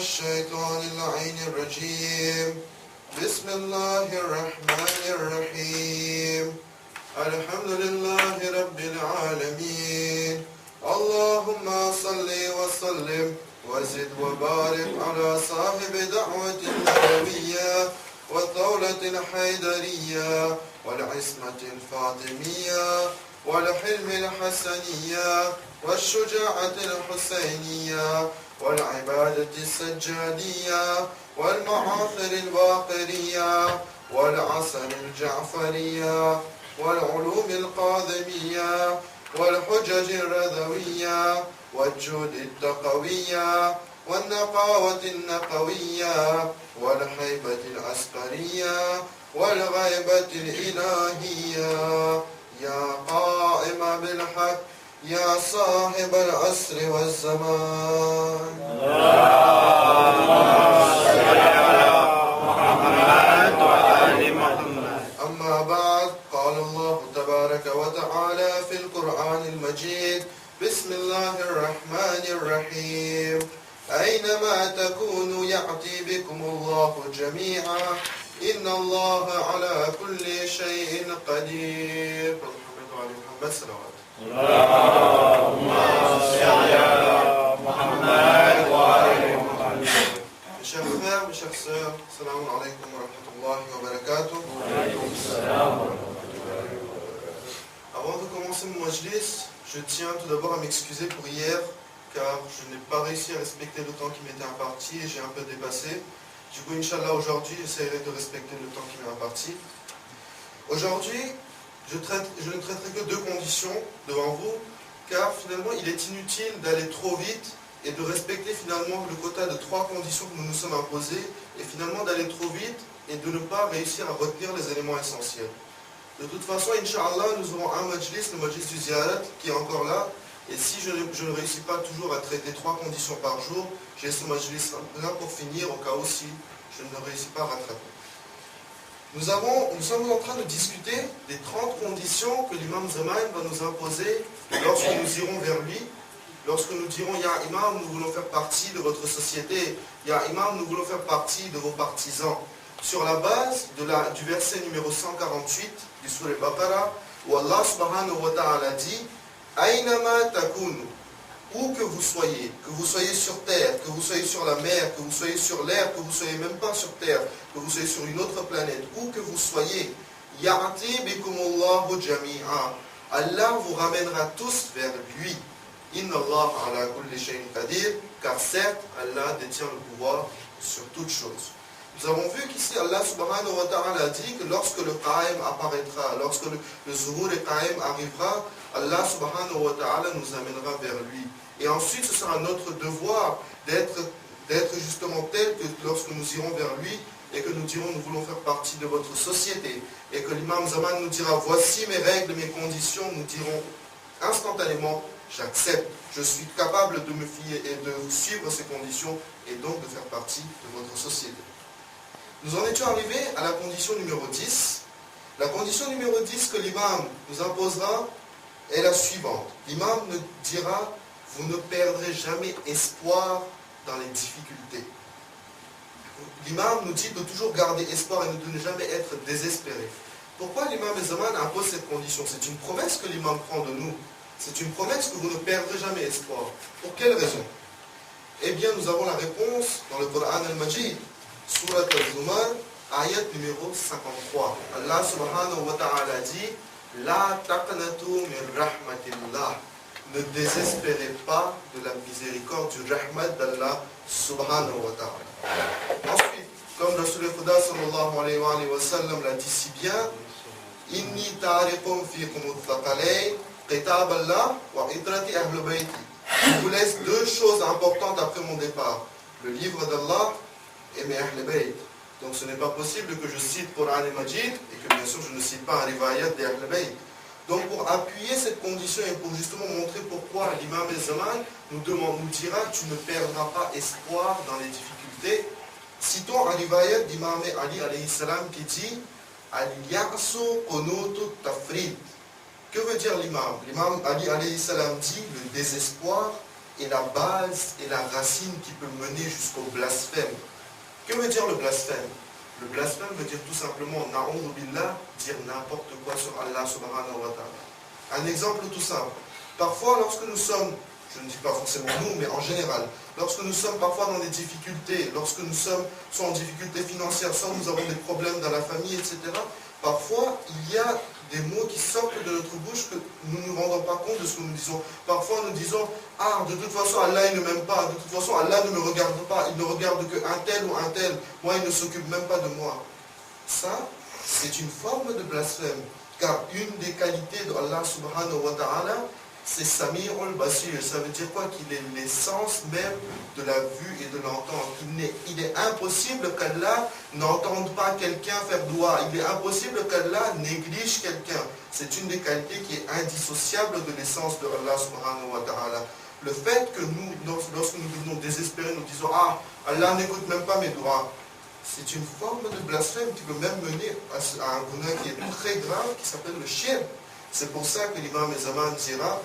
الشيطان اللعين الرجيم بسم الله الرحمن الرحيم الحمد لله رب العالمين اللهم صل وسلم وزد وبارك على صاحب دعوة النبوية والدولة الحيدرية والعصمة الفاطمية والحلم الحسنية والشجاعة الحسينية والعبادة السجادية والمعاصر الباقرية والعصر الجعفرية والعلوم القاذمية والحجج الرذوية والجود التقوية والنقاوة النقوية والهيبة العسكرية والغيبة الإلهية يا قائم بالحق يا صاحب العصر والزمان أما بعد قال الله تبارك وتعالى في القرآن المجيد بسم الله الرحمن الرحيم أينما تكونوا يأتي بكم الله جميعا إن الله على كل شيء قدير. محمد صلوات اللهم صل على محمد وعلى محمد. Mes chers frères, mes chères sœurs, salam alaykum wa rahmatullahi wa barakatuh. Avant de commencer mon majlis, je tiens tout d'abord à m'excuser pour hier, car je n'ai pas réussi à respecter le temps qui m'était imparti et j'ai un peu dépassé. Du coup, Inch'Allah, aujourd'hui, j'essaierai de respecter le temps qui m'est imparti. Aujourd'hui, je ne traiterai que deux conditions devant vous, car finalement, il est inutile d'aller trop vite et de respecter finalement le quota de trois conditions que nous nous sommes imposées, et finalement d'aller trop vite et de ne pas réussir à retenir les éléments essentiels. De toute façon, Inch'Allah, nous aurons un majlis, le majlis du ziyarat, qui est encore là, et si je ne réussis pas toujours à traiter trois conditions par jour, j'ai ce majlis là pour finir, au cas où si je ne réussis pas à rattraper. Nous sommes en train de discuter des 30 conditions que l'imam Zaman va nous imposer lorsque nous irons vers lui. Lorsque nous dirons, Ya Imam, nous voulons faire partie de votre société, Ya Imam, nous voulons faire partie de vos partisans. Sur la base du verset numéro 148 du Surah Al-Baqarah, où Allah subhanahu wa ta'ala dit, Aynama takunu, où que vous soyez sur terre, que vous soyez sur la mer, que vous soyez sur l'air, que vous soyez même pas sur terre, que vous soyez sur une autre planète, où que vous soyez, Ya'ati bikumullahu jami'a, Allah vous ramènera tous vers lui. Inna Allah ala kulli shay'in qadir, car certes, Allah détient le pouvoir sur toutes choses. Nous avons vu qu'ici, Allah subhanahu wa ta'ala a dit que lorsque le Qa'im apparaîtra, lorsque le Zuhur et Qa'im arrivera, Allah subhanahu wa ta'ala nous amènera vers lui. Et ensuite, ce sera notre devoir d'être justement tel que lorsque nous irons vers lui et que nous dirons, nous voulons faire partie de votre société, et que l'imam Zaman nous dira, voici mes règles, mes conditions, nous dirons instantanément, j'accepte, je suis capable de me fier et de suivre ces conditions et donc de faire partie de votre société. Nous en étions arrivés à la condition numéro 10. La condition numéro 10 que l'imam nous imposera est la suivante. L'imam nous dira, vous ne perdrez jamais espoir dans les difficultés. L'imam nous dit de toujours garder espoir et de ne jamais être désespéré. Pourquoi l'imam Zaman impose cette condition? C'est une promesse que l'imam prend de nous. C'est une promesse que vous ne perdrez jamais espoir. Pour quelle raison? Eh bien, nous avons la réponse dans le Coran al-Majid, Surat al-Zumar, ayat numéro 53. Allah subhanahu wa ta'ala dit, La taqnatu min rahmatillah. Ne désespérez pas de la miséricorde du rahmat d'Allah subhanahu wa ta'ala. Ensuite, comme Rasul Khuda sallallahu alayhi wa sallam l'a dit si bien, Inni tariqum fikum al-thaqalayn, qitab Allah wa idrati ahl bayti. Je vous laisse deux choses importantes après mon départ. Le livre d'Allah et mes ahl bayt. Donc ce n'est pas possible que je cite Coran et Majid et que bien sûr je ne cite pas un rivayat des ahl bayt. Donc pour appuyer cette condition et pour justement montrer pourquoi l'imam Zaman nous dira tu ne perdras pas espoir dans les difficultés, citons un rivayat d'imam Ali alayhi salam qui dit Al-Ya'su qunutu tafrid. Que veut dire l'imam? L'imam Ali alayhi salam dit le désespoir est la base et la racine qui peut mener jusqu'au blasphème. Que veut dire le blasphème? Le blasphème veut dire tout simplement, na'oudhu billah, dire n'importe quoi sur Allah subhanahu wa ta'ala. Un exemple tout simple. Parfois, lorsque nous sommes, je ne dis pas forcément nous, mais en général, lorsque nous sommes parfois dans des difficultés, lorsque nous sommes soit en difficulté financière, soit nous avons des problèmes dans la famille, etc., parfois, il y a des mots qui sortent de notre bouche que nous ne nous rendons pas compte de ce que nous disons. Parfois, nous disons, ah, de toute façon, Allah, il ne m'aime pas. De toute façon, Allah ne me regarde pas. Il ne regarde qu'un tel ou un tel. Moi, il ne s'occupe même pas de moi. Ça, c'est une forme de blasphème. Car une des qualités d'Allah subhanahu wa ta'ala, c'est Sami'ul Basir. Ça veut dire quoi? Qu'il est l'essence même de la vue et de l'entendre. Il est impossible qu'Allah n'entende pas quelqu'un faire doigt. Il est impossible qu'Allah néglige quelqu'un. C'est une des qualités qui est indissociable de l'essence de Allah subhanahu wa ta'ala. Le fait que nous, lorsque nous devenons désespérés, nous disons, ah, Allah n'écoute même pas mes doigts. C'est une forme de blasphème qui peut même mener à un gouvernement qui est très grave, qui s'appelle le shirk. C'est pour ça que l'imam Zaman dira,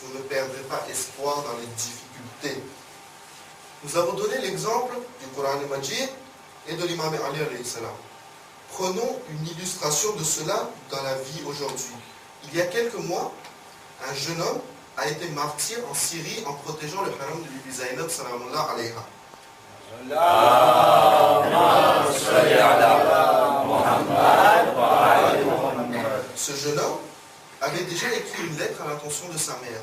vous ne perdrez pas espoir dans les difficultés. Nous avons donné l'exemple du Coran Majid et de l'imam Ali alayhi salam. Prenons une illustration de cela dans la vie aujourd'hui. Il y a quelques mois, un jeune homme a été martyr en Syrie en protégeant le haram de Bibi Zainab salamullah alayha. Ce jeune homme avait déjà écrit une lettre à l'intention de sa mère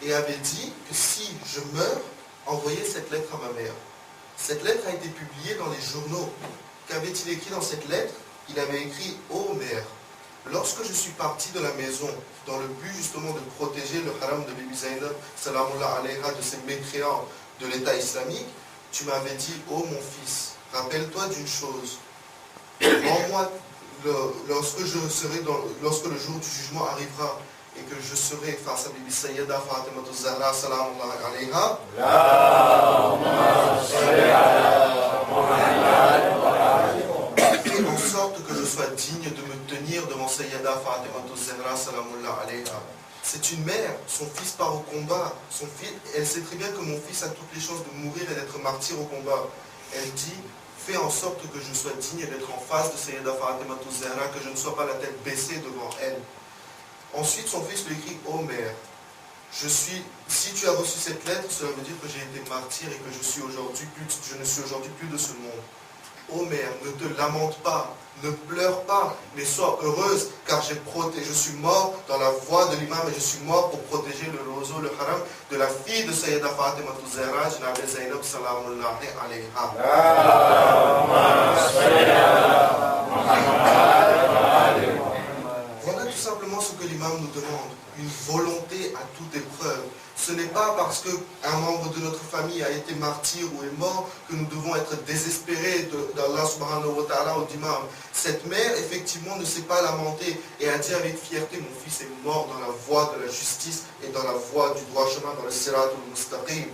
et avait dit que si je meurs, envoyez cette lettre à ma mère. Cette lettre a été publiée dans les journaux. Qu'avait-il écrit dans cette lettre? Il avait écrit « Ô mère, lorsque je suis parti de la maison dans le but justement de protéger le haram de Bibi Zainab salamullah alayha de ces mécréants de l'État islamique, tu m'avais dit « Ô mon fils, rappelle-toi d'une chose, rends-moi lorsque le jour du jugement arrivera et que je serai face à Bibi Sayyida Fatima Zahra salamullah alayha, fais en sorte que je sois digne de me tenir devant Sayyida Fatima Zahra salamullah alayha. » C'est une mère, son fils part au combat, elle sait très bien que mon fils a toutes les chances de mourir et d'être martyr au combat. Elle dit, fais en sorte que je sois digne d'être en face de Sayyida Fatima Zahra, que je ne sois pas la tête baissée devant elle. Ensuite, son fils lui écrit, ô mère, si tu as reçu cette lettre, cela veut dire que j'ai été martyr et que je ne suis aujourd'hui plus de ce monde. Ô mère, ne te lamente pas, ne pleure pas, mais sois heureuse, car je suis mort dans la voie de l'imam et je suis mort pour protéger le roseau, le haram, de la fille de Sayyida Fatima Zahra, Jnab Zainab salamullah alayha. Voilà tout simplement ce que l'imam nous demande, une volonté à toute épreuve. Ce n'est pas parce qu'un membre de notre famille a été martyr ou est mort que nous devons être désespérés d'Allah subhanahu wa ta'ala ou d'imam. Cette mère, effectivement, ne s'est pas lamentée et a dit avec fierté, mon fils est mort dans la voie de la justice et dans la voie du droit chemin, dans le sirat al-mustaqim.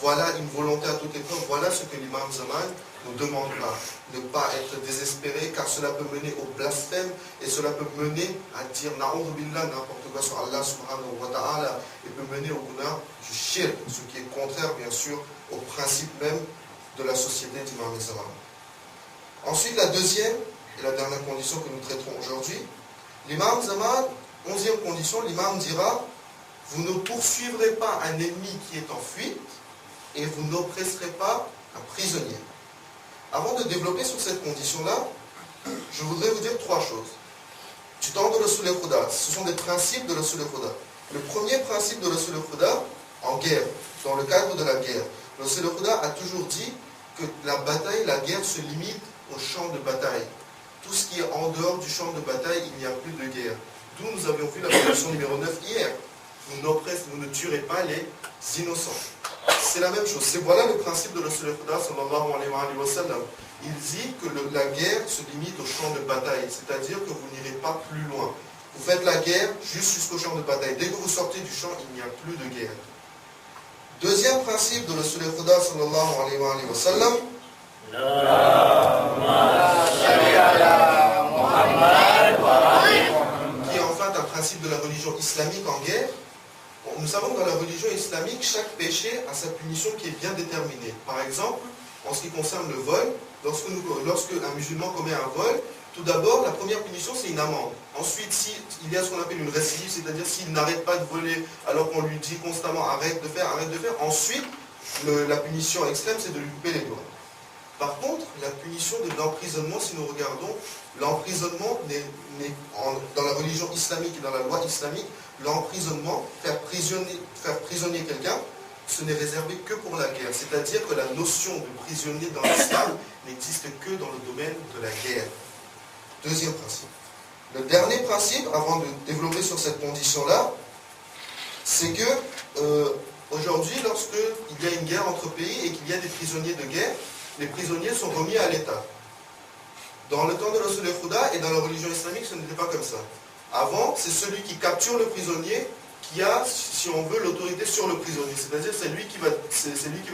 Voilà une volonté à toute épreuve. Voilà ce que l'imam Zaman nous demande là. Ne pas être désespéré, car cela peut mener au blasphème et cela peut mener à dire na'oudhu billah, n'importe quoi sur Allah subhanahu wa ta'ala, et peut mener au guna du shirk, ce qui est contraire bien sûr au principe même de la société d'imam Zaman. Ensuite, la deuxième et la dernière condition que nous traiterons aujourd'hui, l'imam Zaman, 11e condition, l'imam dira, vous ne poursuivrez pas un ennemi qui est en fuite et vous n'oppresserez pas un prisonnier. Avant de développer sur cette condition-là, je voudrais vous dire trois choses. Du temps de Rasul al-Khuda, ce sont des principes de Rasul al-Khuda. Le premier principe de Rasul al-Khuda, en guerre, dans le cadre de la guerre, Rasul al-Khuda a toujours dit que la bataille, la guerre se limite au champ de bataille. Tout ce qui est en dehors du champ de bataille, il n'y a plus de guerre. D'où nous avions vu la condition numéro 9 hier. Vous ne tuerez pas les innocents. C'est la même chose. Voilà le principe de Rasul al-Khuda sallallahu alayhi wa sallam. Il dit que la guerre se limite au champ de bataille, c'est-à-dire que vous n'irez pas plus loin. Vous faites la guerre juste jusqu'au champ de bataille. Dès que vous sortez du champ, il n'y a plus de guerre. Deuxième principe de Rasul al-Khuda sallallahu alayhi wa sallam, qui est en fait un principe de la religion islamique en guerre. Nous nous savons que dans la religion islamique, chaque péché a sa punition qui est bien déterminée. Par exemple, en ce qui concerne le vol, lorsque un musulman commet un vol, tout d'abord, la première punition, c'est une amende. Ensuite, il y a ce qu'on appelle une récidive, c'est-à-dire s'il n'arrête pas de voler alors qu'on lui dit constamment arrête de faire, ensuite, la punition extrême, c'est de lui couper les doigts. Par contre, la punition de l'emprisonnement, si nous regardons, l'emprisonnement, dans la religion islamique et dans la loi islamique, l'emprisonnement, faire prisonnier quelqu'un, ce n'est réservé que pour la guerre. C'est-à-dire que la notion de prisonnier dans l'islam n'existe que dans le domaine de la guerre. Deuxième principe. Le dernier principe, avant de développer sur cette condition-là, c'est que aujourd'hui, lorsqu'il y a une guerre entre pays et qu'il y a des prisonniers de guerre, les prisonniers sont remis à l'État. Dans le temps de Rasul al-Huda et dans la religion islamique, ce n'était pas comme ça. Avant, c'est celui qui capture le prisonnier qui a, si on veut, l'autorité sur le prisonnier. C'est-à-dire, c'est lui qui va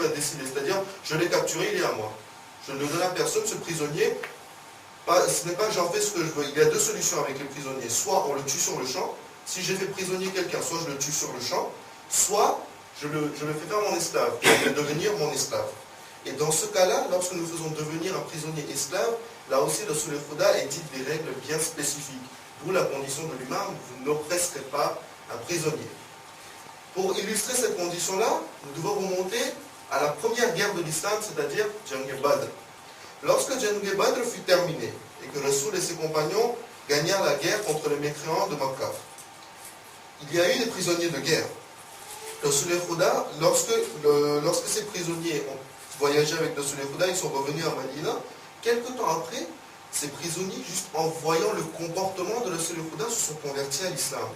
décider. C'est-à-dire, je l'ai capturé, il est à moi. Je ne le donne à personne, ce prisonnier. Ce n'est pas j'en fais ce que je veux. Il y a deux solutions avec les prisonniers. Soit on le tue sur le champ. Si j'ai fait prisonnier quelqu'un, soit je le tue sur le champ, soit je le fais faire mon esclave. Je vais devenir mon esclave. Et dans ce cas-là, lorsque nous faisons devenir un prisonnier esclave, là aussi, le Rasul al-Huda édite des règles bien spécifiques. D'où la condition de l'imam, vous n'oppresserez pas un prisonnier. Pour illustrer cette condition-là, nous devons remonter à la première guerre de l'islam, c'est-à-dire Jang Badr. Lorsque Jang Badr fut terminé et que Rasul et ses compagnons gagnèrent la guerre contre les mécréants de Makkah, il y a eu des prisonniers de guerre. Le Rasul al-Huda, lorsque ces prisonniers ont voyagé avec le Rasul al-Huda, ils sont revenus à Madina, quelque temps après, ces prisonniers, juste en voyant le comportement de Rasul al-Huda, se sont convertis à l'islam.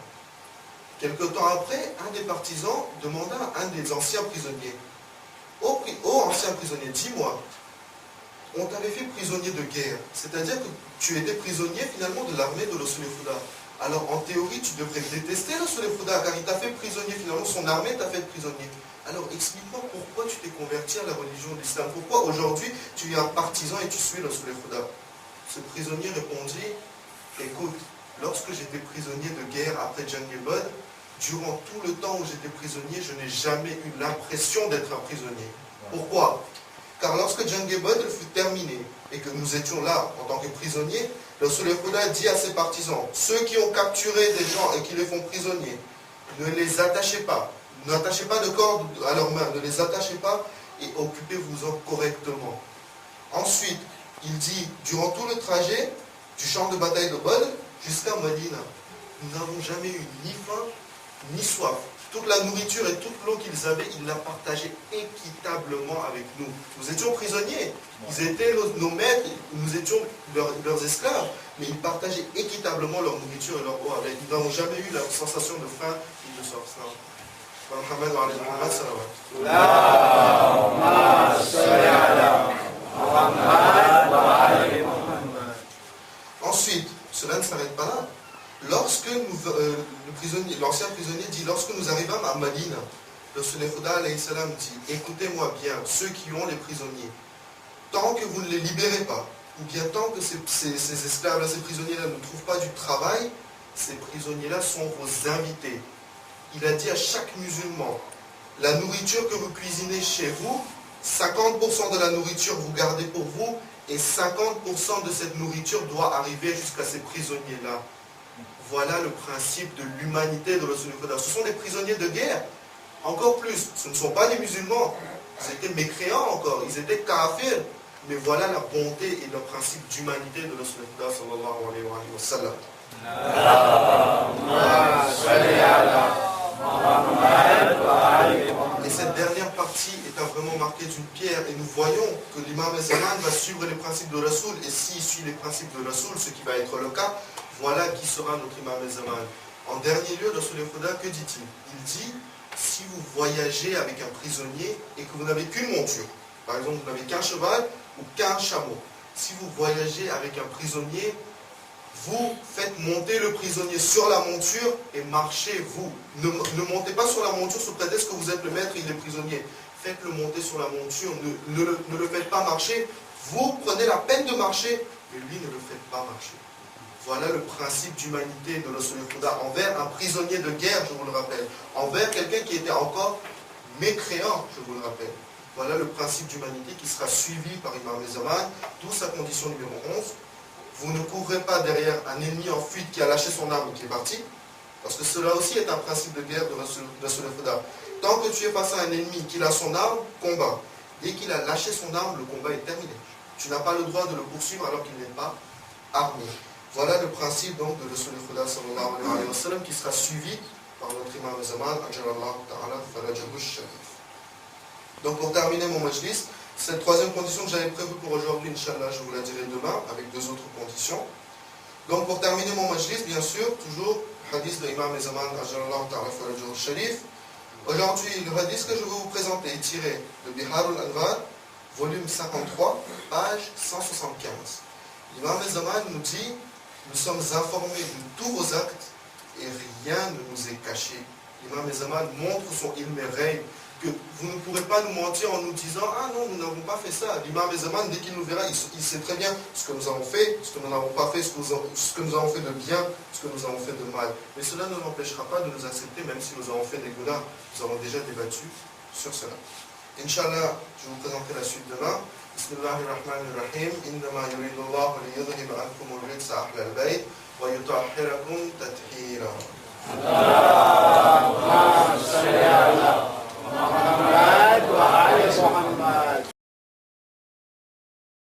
Quelque temps après, un des partisans demanda à un des anciens prisonniers, ô ancien prisonnier, dis-moi, on t'avait fait prisonnier de guerre, c'est-à-dire que tu étais prisonnier finalement de l'armée de Rasul al-Huda. Alors en théorie, tu devrais détester Rasul al-Huda, car il t'a fait prisonnier, finalement son armée t'a fait prisonnier. Alors explique-moi pourquoi tu t'es converti à la religion de l'islam, pourquoi aujourd'hui tu es un partisan et tu suis Rasul al-Huda. Ce prisonnier répondit, écoute, lorsque j'étais prisonnier de guerre après Jang Badr, durant tout le temps où j'étais prisonnier, je n'ai jamais eu l'impression d'être un prisonnier. Pourquoi? Car lorsque Jang Badr fut terminé et que nous étions là en tant que prisonniers, le Rasul al-Huda dit à ses partisans, ceux qui ont capturé des gens et qui les font prisonniers, ne les attachez pas, n'attachez pas de cordes à leurs mains, ne les attachez pas et occupez-vous-en correctement. Ensuite, il dit, durant tout le trajet du champ de bataille de Badr jusqu'à Madina, nous n'avons jamais eu ni faim ni soif. Toute la nourriture et toute l'eau qu'ils avaient, ils la partageaient équitablement avec nous. Nous étions prisonniers, ils étaient nos maîtres, nous étions leurs esclaves, mais ils partageaient équitablement leur nourriture et leur eau avec. Ils n'ont jamais eu la sensation de faim ni de soif. Ensuite, cela ne s'arrête pas là. Lorsque l'ancien prisonnier dit, lorsque nous arrivâmes à Madina, le Rasul alayhi salam dit, écoutez-moi bien, ceux qui ont les prisonniers, tant que vous ne les libérez pas, ou bien tant que ces esclaves-là, ces prisonniers-là ne trouvent pas du travail, ces prisonniers-là sont vos invités. Il a dit à chaque musulman, la nourriture que vous cuisinez chez vous, 50% de la nourriture vous gardez pour vous, et 50% de cette nourriture doit arriver jusqu'à ces prisonniers-là. Voilà le principe de l'humanité de Rasul al-Huda. Ce sont des prisonniers de guerre. Encore plus, ce ne sont pas des musulmans. Ils étaient mécréants encore, ils étaient kafirs. Mais voilà la bonté et le principe d'humanité de Rasul al-Huda sallallahu alayhi wa sallam. Et cette dernière partie est vraiment marquée d'une pierre. Et nous voyons que l'imam al-Zaman va suivre les principes de Rasul. Et s'il suit les principes de Rasul, ce qui va être le cas, voilà qui sera notre imam al-Zaman. En dernier lieu, dans Rasul al-Huda, que dit-il? Il dit, si vous voyagez avec un prisonnier et que vous n'avez qu'une monture, par exemple, vous n'avez qu'un cheval ou qu'un chameau, si vous voyagez avec un prisonnier, vous faites monter le prisonnier sur la monture et marchez vous. Ne montez pas sur la monture sous prétexte que vous êtes le maître et il est prisonnier. Faites-le monter sur la monture, ne le faites pas marcher. Vous prenez la peine de marcher, mais lui ne le faites pas marcher. Voilà le principe d'humanité de Rasul Khuda envers un prisonnier de guerre, je vous le rappelle. Envers quelqu'un qui était encore mécréant, je vous le rappelle. Voilà le principe d'humanité qui sera suivi par Imam Zaman, d'où sa condition numéro 11. Vous ne courrez pas derrière un ennemi en fuite qui a lâché son arme et qui est parti, parce que cela aussi est un principe de guerre de Rasul Khuda. Tant que tu es face à un ennemi qui a son arme, combat. Dès qu'il a lâché son arme, le combat est terminé. Tu n'as pas le droit de le poursuivre alors qu'il n'est pas armé. Voilà le principe donc de Rasul Khuda sallallahu alayhi wa sallam qui sera suivi par notre Imam Zaman, ajalallahu ta'ala farajahu sharif. Donc pour terminer mon majlis, cette troisième condition que j'avais prévue pour aujourd'hui, Inch'Allah, je vous la dirai demain, avec deux autres conditions. Donc pour terminer mon majlis, bien sûr, toujours, hadith de Imam Zaman, ajalallahu ta'ala farajahu sharif. Aujourd'hui, le hadith que je vais vous présenter est tiré de Bihar al-Anwar, volume 53, page 175. L'Imam Zaman nous dit: nous sommes informés de tous vos actes et rien ne nous est caché. L'Imam Zaman montre son ilm et règne, que vous ne pourrez pas nous mentir en nous disant: ah non, nous n'avons pas fait ça. L'Imam Zaman, dès qu'il nous verra, il sait très bien ce que nous avons fait, ce que nous n'avons pas fait, ce que nous avons fait de bien, ce que nous avons fait de mal. Mais cela ne nous empêchera pas de nous accepter, même si nous avons fait des gounas. Nous avons déjà débattu sur cela. Inch'Allah, je vous présenterai la suite demain. Bismillahirrahmanirrahim. Innama yuridullahu liyudhhiba ankum al-rijsa ahla al-bayt wa yutahhirakum tathira.